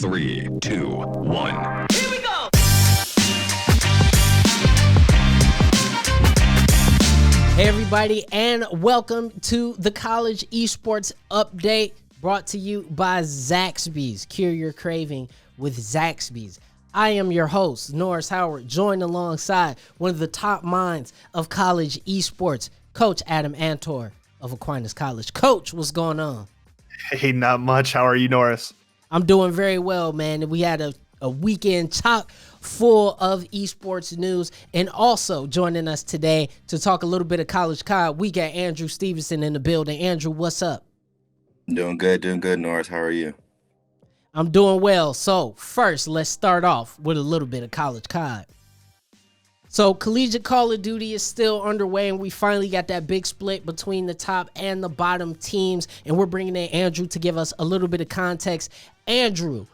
3, 2, 1. Here we go! Hey everybody, and welcome to the College Esports Update, brought to you by Zaxby's. Cure your craving with Zaxby's. I am your host, Norris Howard, joined alongside one of the top minds of college esports, Coach Adam Antor of Aquinas College. Coach, what's going on? Hey, not much. How are you, Norris? I'm doing very well, man. We had a weekend chock full of esports news, and also joining us today to talk a little bit of College COD, we got Andrew Stevenson in the building. Andrew, what's up? Doing good, Norris. How are you? I'm doing well. So first, let's start off with a little bit of College COD. So Collegiate Call of Duty is still underway, and we finally got that big split between the top and the bottom teams, and we're bringing in Andrew to give us a little bit of context. Andrew,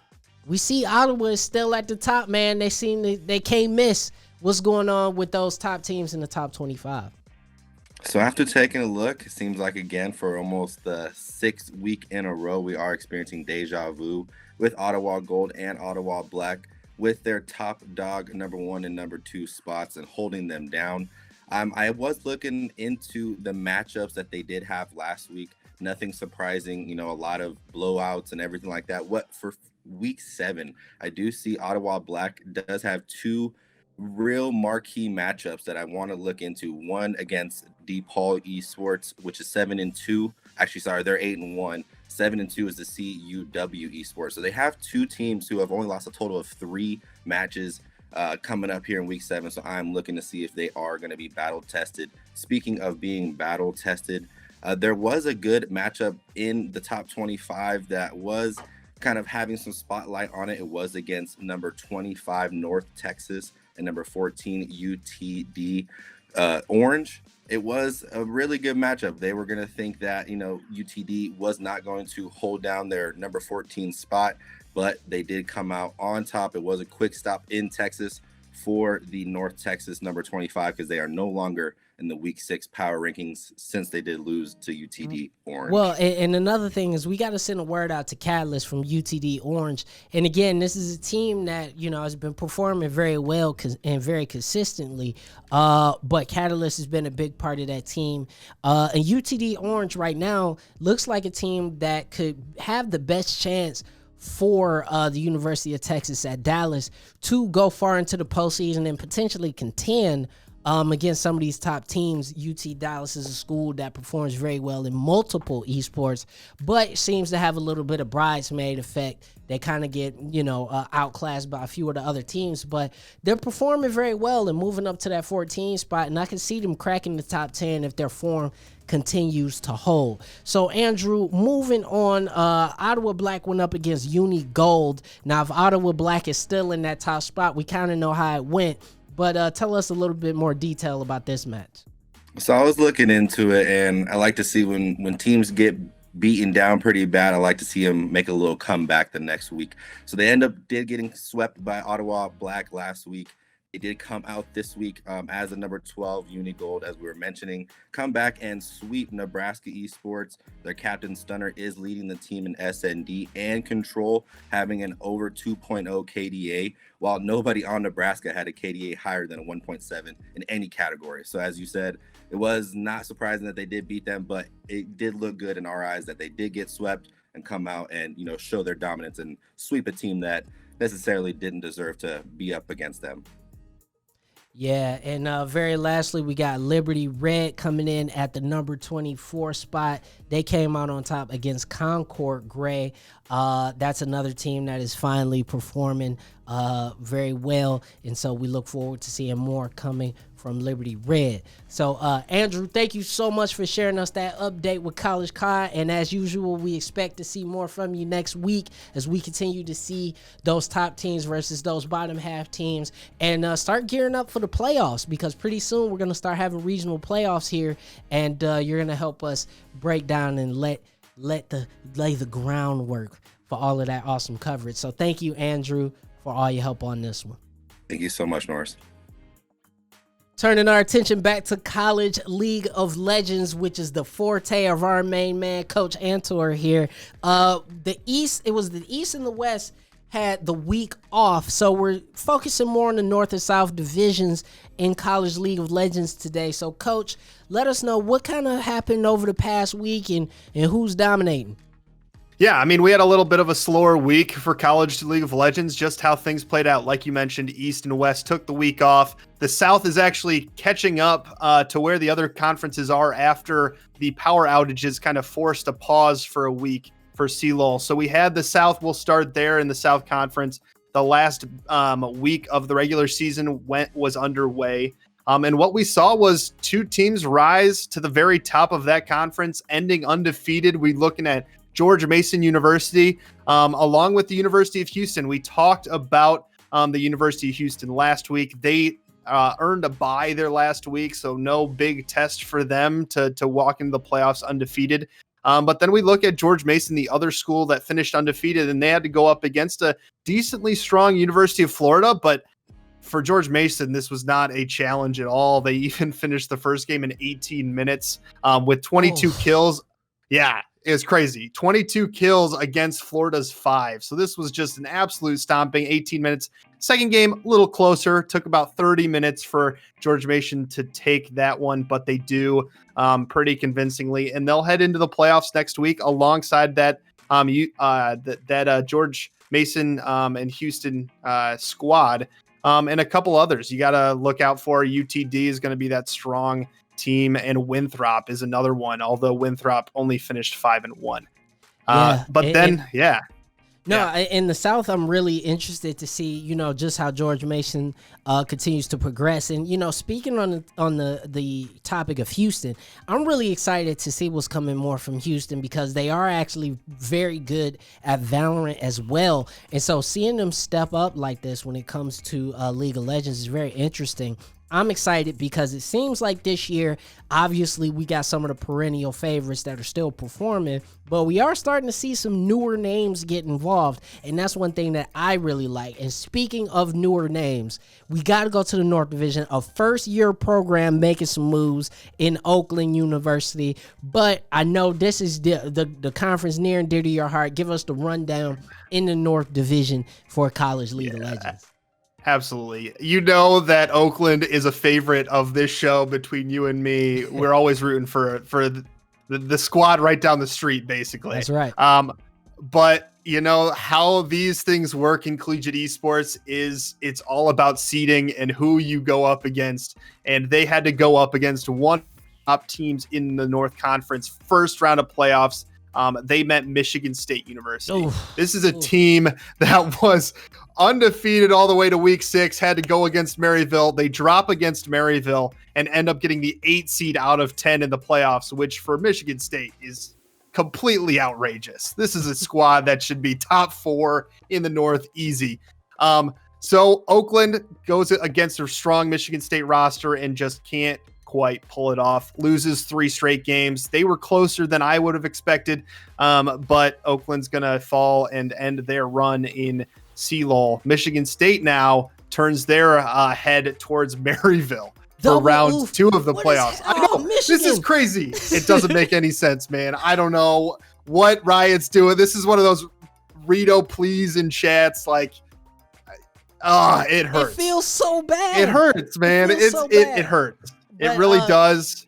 we see Ottawa is still at the top, man. They can't miss. What's going on with those top teams in the top 25? So after taking a look, it seems like, again, for almost the 6th week in a row, we are experiencing deja vu with Ottawa Gold and Ottawa Black, with their top dog number 1 and number 2 spots and holding them down. I was looking into the matchups that they did have last week. Nothing surprising, a lot of blowouts and everything like that. What for week 7, I do see Ottawa Black does have 2 real marquee matchups that I want to look into. One against DePaul Esports, which is 7-2. Actually, sorry, they're 8-1. 7-2 is the CUW Esports. So they have 2 teams who have only lost a total of 3 matches coming up here in week 7. So I'm looking to see if they are going to be battle tested. Speaking of being battle tested, there was a good matchup in the top 25 that was kind of having some spotlight on it. It was against number 25 North Texas and number 14 UTD Orange. It was a really good matchup. They were going to think that, UTD was not going to hold down their number 14 spot, but they did come out on top. It was a quick stop in Texas for the North Texas number 25, because they are no longer in the week 6 power rankings since they did lose to UTD Orange. Well, and another thing is we got to send a word out to Catalyst from UTD Orange. And again, this is a team that, has been performing very well and very consistently. But Catalyst has been a big part of that team. And UTD Orange right now looks like a team that could have the best chance for the University of Texas at Dallas to go far into the postseason and potentially contend against some of these top teams. UT Dallas is a school that performs very well in multiple esports, but seems to have a little bit of bridesmaid effect. They kind of get, outclassed by a few of the other teams, but they're performing very well and moving up to that 14 spot, and I can see them cracking the top 10 if their form continues to hold. So Andrew, moving on, Ottawa Black went up against Uni Gold. Now, if Ottawa Black is still in that top spot, we kind of know how it went, but tell us a little bit more detail about this match. So I was looking into it, and I like to see when teams get beaten down pretty bad, I like to see them make a little comeback the next week. So they did getting swept by Ottawa Black last week. They did come out this week as a number 12 Uni Gold, as we were mentioning, come back and sweep Nebraska Esports. Their captain Stunner is leading the team in SND and Control, having an over 2.0 KDA, while nobody on Nebraska had a KDA higher than a 1.7 in any category. So as you said, it was not surprising that they did beat them, but it did look good in our eyes that they did get swept and come out and, show their dominance and sweep a team that necessarily didn't deserve to be up against them. Yeah, and very lastly, we got Liberty Red coming in at the number 24 spot. They came out on top against Concord Gray. That's another team that is finally performing very well, and so we look forward to seeing more coming from Liberty Red. So, Andrew, thank you so much for sharing us that update with College COD, and as usual, we expect to see more from you next week as we continue to see those top teams versus those bottom half teams, and start gearing up for the playoffs, because pretty soon we're going to start having regional playoffs here, and you're going to help us break down and lay the groundwork for all of that awesome coverage. So thank you, Andrew, for all your help on this one. Thank you so much, Norris. Turning our attention back to College League of Legends, which is the forte of our main man, Coach Antor here. It was the East and the West had the week off, so we're focusing more on the North and South divisions in College League of Legends today. So, Coach, let us know what kind of happened over the past week and who's dominating. Yeah, I mean, we had a little bit of a slower week for College League of Legends, just how things played out. Like you mentioned, East and West took the week off. The South is actually catching up to where the other conferences are after the power outages kind of forced a pause for a week for CLoL. So we had the South, we'll start there in the South Conference. The last week of the regular season was underway. And what we saw was two teams rise to the very top of that conference, ending undefeated. We're looking at George Mason University, along with the University of Houston. We talked about the University of Houston last week. They earned a bye their last week, so no big test for them to walk into the playoffs undefeated. But then we look at George Mason, the other school that finished undefeated, and they had to go up against a decently strong University of Florida. But for George Mason, this was not a challenge at all. They even finished the first game in 18 minutes with 22 kills. Yeah. Is crazy. 22 kills against Florida's 5. So this was just an absolute stomping. 18 minutes. Second game, a little closer. Took about 30 minutes for George Mason to take that one, but they do pretty convincingly. And they'll head into the playoffs next week alongside that George Mason and Houston squad and a couple others. You got to look out for. UTD is going to be that strong team, and Winthrop is another one, although Winthrop only finished 5-1. In the South, I'm really interested to see, just how George Mason continues to progress. And, speaking on the topic of Houston, I'm really excited to see what's coming more from Houston because they are actually very good at Valorant as well. And so seeing them step up like this when it comes to League of Legends is very interesting. I'm excited because it seems like this year, obviously, we got some of the perennial favorites that are still performing, but we are starting to see some newer names get involved, and that's one thing that I really like. And speaking of newer names, we got to go to the North Division, a first-year program making some moves in Oakland University, but I know this is the conference near and dear to your heart. Give us the rundown in the North Division for College League of Legends. Absolutely. You know that Oakland is a favorite of this show between you and me. We're always rooting for the squad right down the street, basically. That's right. But you know how these things work in collegiate esports is it's all about seeding and who you go up against. And they had to go up against one of the top teams in the North Conference first round of playoffs. They met Michigan State University. This is a team that was undefeated all the way to week 6, had to go against Maryville. They drop against Maryville and end up getting the 8 seed out of 10 in the playoffs, which for Michigan State is completely outrageous. This is a squad that should be top 4 in the North easy. So Oakland goes against a strong Michigan State roster and just can't quite pull it off. Loses 3 straight games. They were closer than I would have expected, but Oakland's gonna fall and end their run in CLoL. Michigan State now turns their head towards Maryville for round 2 of the playoffs. I know, this is crazy. It doesn't make any sense, man. I don't know what Riot's doing. This is one of those Rito please in chats, like, it hurts. It feels so bad. It hurts, man. It hurts. It really does.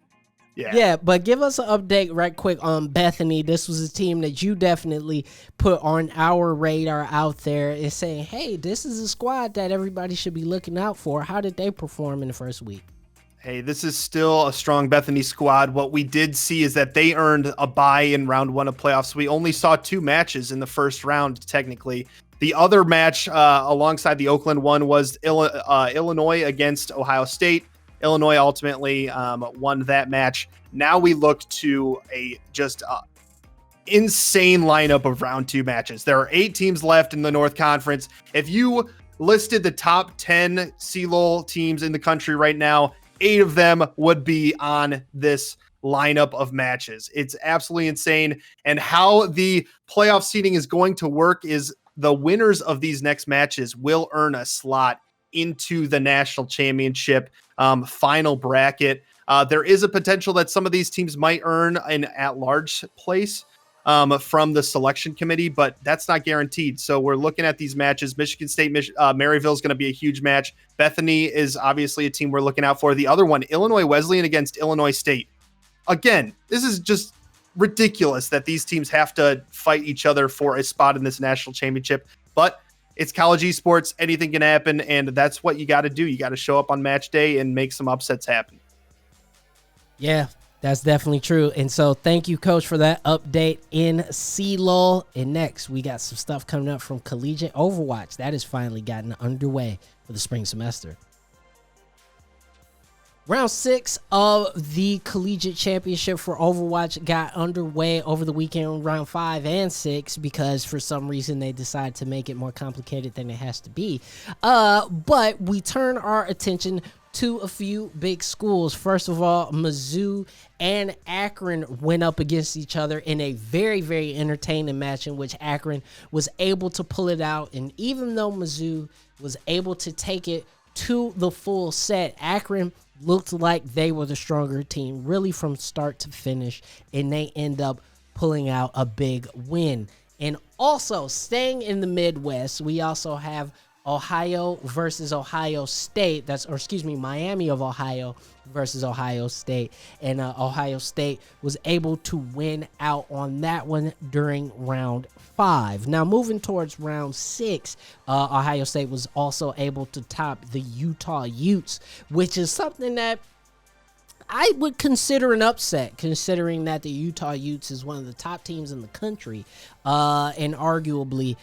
Yeah, but give us an update right quick on Bethany. This was a team that you definitely put on our radar out there and saying, hey, this is a squad that everybody should be looking out for. How did they perform in the first week? Hey, this is still a strong Bethany squad. What we did see is that they earned a bye in round 1 of playoffs. We only saw 2 matches in the first round, technically. The other match alongside the Oakland one was Illinois against Ohio State. Illinois ultimately won that match. Now we look to a just insane lineup of round 2 matches. There are 8 teams left in the North Conference. If you listed the top 10 CLoL teams in the country right now, 8 of them would be on this lineup of matches. It's absolutely insane. And how the playoff seeding is going to work is the winners of these next matches will earn a slot into the national championship final bracket. There is a potential that some of these teams might earn an at-large place. from the selection committee, but that's not guaranteed. So we're looking at these matches. Michigan State, Maryville is going to be a huge match. Bethany is obviously a team we're looking out for. The other one, Illinois Wesleyan against Illinois State. Again, this is just ridiculous that these teams have to fight each other for a spot in this national championship, but it's college esports. Anything can happen, and that's what you got to do. You got to show up on match day and make some upsets happen. Yeah, that's definitely true. And so thank you, Coach, for that update in CLoL. And next, we got some stuff coming up from Collegiate Overwatch. That has finally gotten underway for the spring semester. Round 6 of the Collegiate Championship for Overwatch got underway over the weekend, round 5 and 6, because for some reason they decided to make it more complicated than it has to be. But we turn our attention to a few big schools. First of all, Mizzou and Akron went up against each other in a very, very entertaining match in which Akron was able to pull it out. And even though Mizzou was able to take it to the full set, Akron looked like they were the stronger team really from start to finish, and they end up pulling out a big win. And also staying in the Midwest, we also have Ohio versus Ohio State. Miami of Ohio versus Ohio State. And Ohio State was able to win out on that one during round 5. Now, moving towards round 6, Ohio State was also able to top the Utah Utes, which is something that I would consider an upset, considering that the Utah Utes is one of the top teams in the country, and arguably,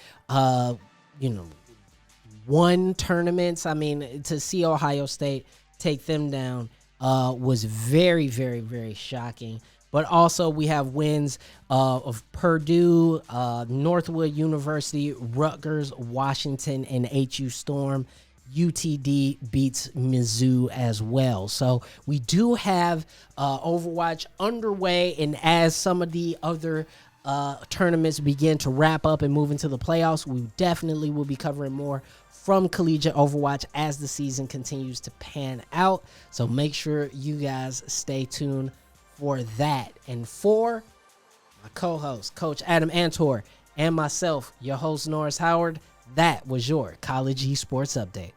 won tournaments. I mean, to see Ohio State take them down was very, very, very shocking. But also we have wins of Purdue, Northwood University, Rutgers, Washington, and HU Storm. UTD beats Mizzou as well. So we do have Overwatch underway, and as some of the other tournaments begin to wrap up and move into the playoffs, we definitely will be covering more from Collegiate Overwatch as the season continues to pan out. So make sure you guys stay tuned for that. And for my co-host, Coach Adam Antor, and myself, your host, Norris Howard, that was your College Esports Update.